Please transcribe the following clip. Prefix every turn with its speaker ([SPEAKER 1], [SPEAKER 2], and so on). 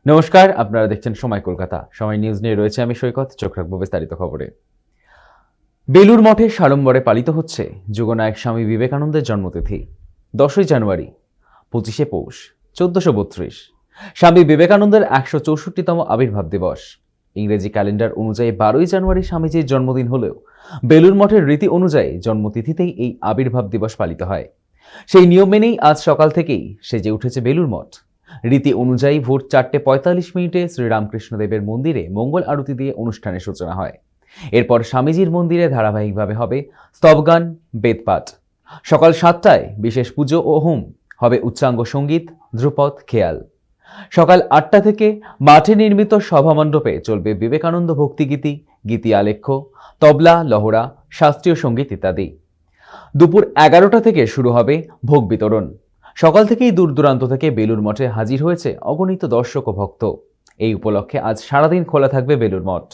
[SPEAKER 1] নমস্কার, আপনারা দেখছেন সময় কলকাতা। সময় নিউজ নিয়ে রয়েছে আমি সৈকত। চোখ রাখবো বিস্তারিত খবরে। বেলুর মঠে সাড়ম্বরে পালিত হচ্ছে যুগনায়ক স্বামী বিবেকানন্দের জন্মতিথি। 10ই জানুয়ারি, 25শে পৌষ, 1432। স্বামী বিবেকানন্দের 164তম আবির্ভাব দিবস। ইংরেজি ক্যালেন্ডার অনুযায়ী 12ই জানুয়ারি স্বামীজির জন্মদিন হলেও বেলুর মঠের রীতি অনুযায়ী জন্মতিথিতেই এই আবির্ভাব দিবস পালিত হয়। সেই নিয়ম মেনেই আজ সকাল থেকেই সেজে উঠেছে বেলুর মঠ। রীতি অনুযায়ী ভোর 4:45 শ্রীরামকৃষ্ণদেবের মন্দিরে মঙ্গল আরতি দিয়ে অনুষ্ঠানের সূচনা হয়। এরপর স্বামীজির মন্দিরে ধারাবাহিকভাবে হবে স্তবগান, বেদপাঠ। সকাল 7টায় বিশেষ পুজো ও হোম, হবে উচ্চাঙ্গ সঙ্গীত, ধ্রুপদ, খেয়াল। সকাল 8টা থেকে মাঠে নির্মিত সভামণ্ডপে চলবে বিবেকানন্দ ভক্তিগীতি, গীতি আলেখ্য, তবলা, লহরা, শাস্ত্রীয় সঙ্গীত ইত্যাদি। দুপুর 11টা থেকে শুরু হবে ভোগ বিতরণ। সকাল থেকেই দূর দূরান্ত থেকে বেলুর মঠে হাজির হয়েছে অগণিত দর্শক ও ভক্ত। এই উপলক্ষে আজ সারাদিন খোলা থাকবে বেলুর মঠ।